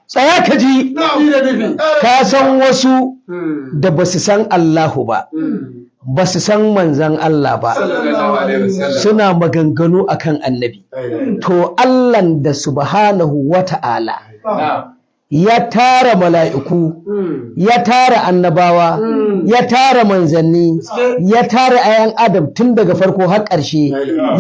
tsaya ka ji ka san wasu da ba su san Allahu ba ba su san manzan Allah ba suna maganganu akan annabi to Allahn da subhanahu wata'ala ya tara mala'iku ya tara annabawa ya tara manzanni ya tara ayan adam tun daga farko har ƙarshe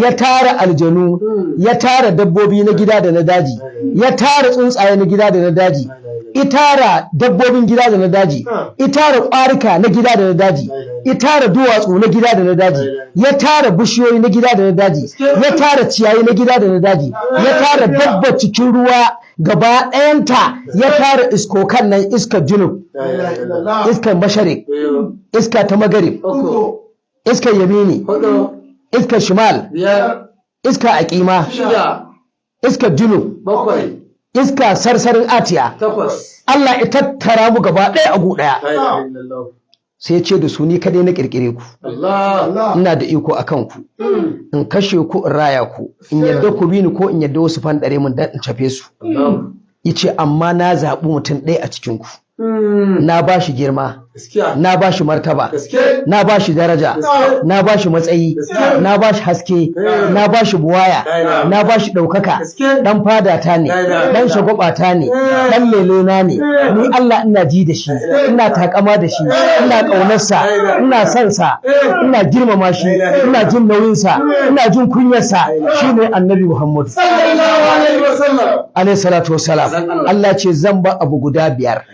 ya tara aljanu ya tara dabbobi na gida da na daji ya tara tsuntsaye na gida da na daji itara dabbobin gida da na daji itara ƙwarika na gida da na daji itara duwatsu na gida da na daji ya tara bishiyoyi na gida da na daji ya tara ciyayi na gida da na daji ya tara dabba cikin ruwa gaba ɗayanta ya tara iskokan nan iskar junub iskar masharik iska ta magarib iskar yamini iskar shimal iska aƙima iskar junub iska sarsarin atiya Allah ya tattara mu gaba ɗaya a gu ɗaya sai ce da su ni kadai na kirkire ku ina da iko akan ku in kashe ku in raya ku in yadda ku bi ni ko in yadda wasu fandare mun dan in cafe su yace amma na zaɓi mutum ɗaya a cikin ku na ba shi girma na ba shi martaba na ba shi daraja na ba shi matsayi na ba shi haske na ba shi buwaya na ba shi ɗaukaka ɗan fadata ne ɗan shagwabata ne ɗan lelona ne ni Allah ina ji da shi ina takama da shi ina ƙaunarsa ina son sa ina girmama shi ina jin nauyinsa ina jin kunyarsa shine annabi Muhammad alaihi salatu wassalam Allah ce zan ba abu guda biyar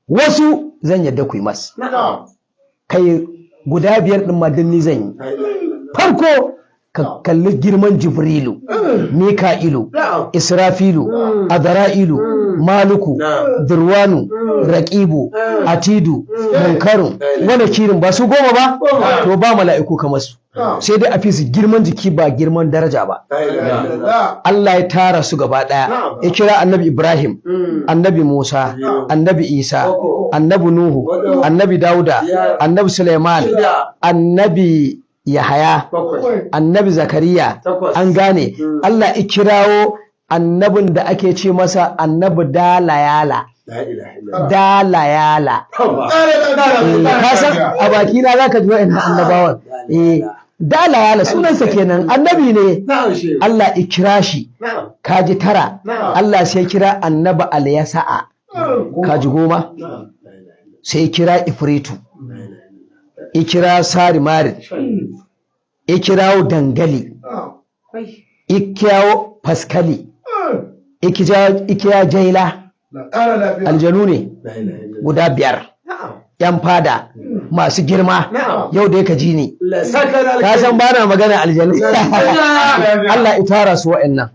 wasu zan yadda ku yi mas kai guda biyar ɗin ma ni zan yi farko ka kalli girman jibrilu mika'ilu israfilu azra'ilu maluku durwanu raqibu atidu munkarun wanda kirin ba su goma ba to ba mala'iku kamar su sai dai a fi su girman jiki ba girman daraja ba Allah ya tara su gaba daya ya kira annabi Ibrahim annabi Musa annabi Isa annabi Nuhu annabi Dauda annabi Suleiman annabi Yahaya annabi Zakariya an gane Allah ya kirawo annabin da ake ce masa annabi Dalayala Dalayala ka san a baki na zaka ji wa'annan annabawan Dalayala sunansa kenan annabi ne Allah ya kira shi kaji tara Allah sai kira annabi Alyasa'a kaji goma sai kira Ifritu ikira sari marin ikirawo dangali ikirawo faskali ikira jaila aljanu ne guda biyar yan fada masu girma yau da ka ji ni ka san ba na magana aljanu Allah ya tara su wa'annan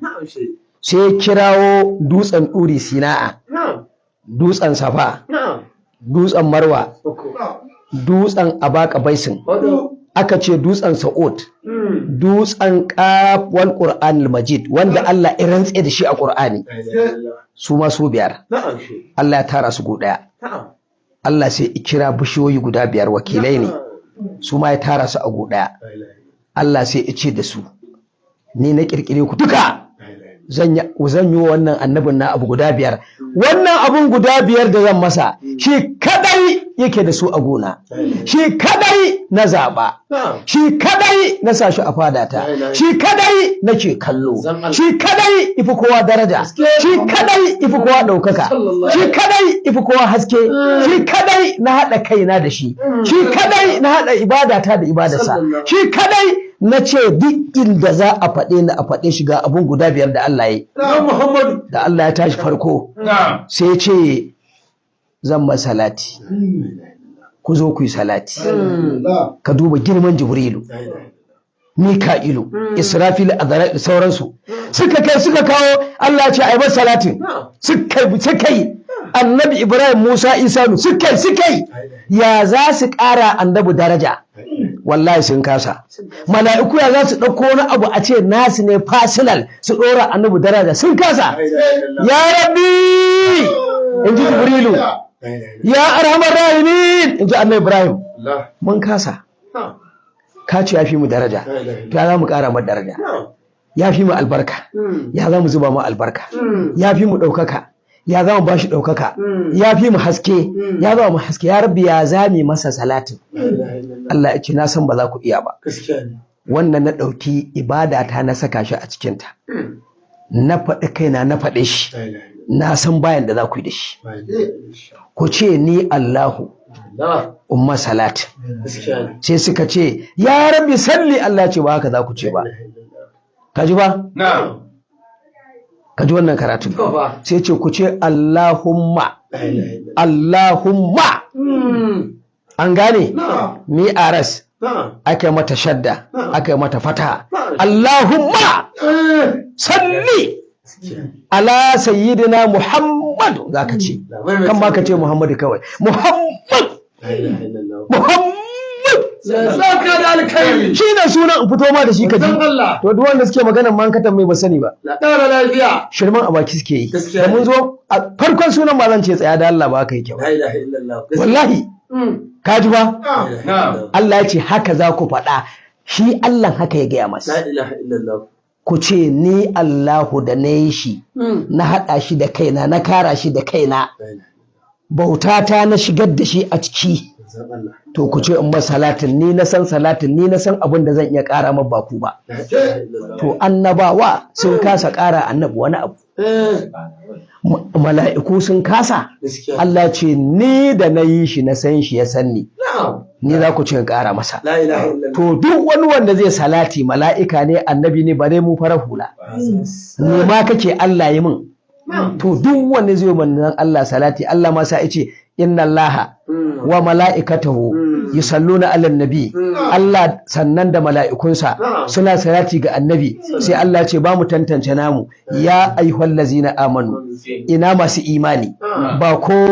sai kirawo dutsen ɗuri sina'a dutsen safa dutsen marwa dutsen abaka baisin aka ce dutsen sa'ud dutsen wal qur'anil majid wanda Allah ya rantse da shi a qur'ani su ma su biyar Allah ya tara su guda Allah sai ya kira bishiyoyi guda biyar wakilai ne su ma ya tara su a guda Allah sai ya ce da su ni na kirkire ku duka zan yi wannan annabin na abu guda biyar wannan abun guda biyar da zan masa shi kadai yake da su a gona shi kadai na zaba shi kadai na sa shi a fadata shi kadai nake kallo shi kadai ifi kowa daraja shi kadai ifi kowa ɗaukaka shi kadai ifi kowa haske shi kadai na haɗa kaina da shi shi kadai na haɗa ibadata da ibadarsa shi kadai na ce duk inda za a faɗe ni a faɗe shi ga abun guda biyar da Allah ya yi da Allah ya tashi farko sai ya ce zan ma salati ku zo ku yi salati ka duba girman jibrilu mika'ilu israfilu azra'ilu sauransu suka kai suka kawo Allah ya ce ai bar salatin suka yi annabi Ibrahim Musa Isa suka yi ya za su ƙara annabi daraja wallahi sun kasa mala'iku ya za su ɗauko wani abu a ce nasu ne fasilal su ɗora annabi daraja sun kasa ya rabbi in ji jibrilu ya arhamar rahimin in ji annabi Ibrahim mun kasa ka ce ya fi mu daraja to ya za mu ƙara mu daraja ya fi mu albarka ya za mu zuba mu albarka ya fi mu ɗaukaka ya zama bashi ɗaukaka ya fi mu haske ya zama mu haske ya rabbi ya zame masa salatin Allah ya ce na san ba za ku iya ba wannan na ɗauki ibada ta na saka shi a cikinta na faɗi kaina na faɗe shi na san bayan da za ku yi da shi ku ce ni Allahu umma salat sai suka ce ya rabbi salli Allah ce ba haka za ku ce ba ka ji ba ka ji wannan karatu sai ce ku ce Allahumma Allahumma an gane mi aras aka mata shadda aka mata fataha Allahumma salli ala sayyidina Muhammad za ka ce kan ma ka ce Muhammadu kawai Muhammad saka da alkhairi shi ne sunan in fito ma da shi ka ji to duk wanda suke maganar man katan mai ba sani ba ƙara lafiya shirman a baki suke yi da mun zo a farkon sunan ma zan ce tsaya da Allah ba ka yi kyau wallahi ka ji ba Allah ya ce haka za ku faɗa shi Allah haka ya gaya masa ku ce ni Allahu da na yi shi na haɗa shi da kaina na kara shi da kaina bautata na shigar da shi a ciki to ku ce in ba salatin ni na san salatin ni na san abin da zan iya ƙara ma baku ba to annabawa sun kasa ƙara annabi wani abu mala'iku sun kasa Allah ce ni da na yi shi na san shi ya san ni za ku ce in ƙara masa to duk wani wanda zai salati mala'ika ne annabi ne bare mu fara hula ne ma kake Allah yi min to duk wanda zai manzon Allah salati Allah ma sa yace inna Allah wa mala'ikatahu yusalluna 'alan nabi Allah sannan da mala'ikunsa suna salati ga annabi sai Allah ce ba mu tantance namu ya ayyuhallazina amanu ina masu imani ba ko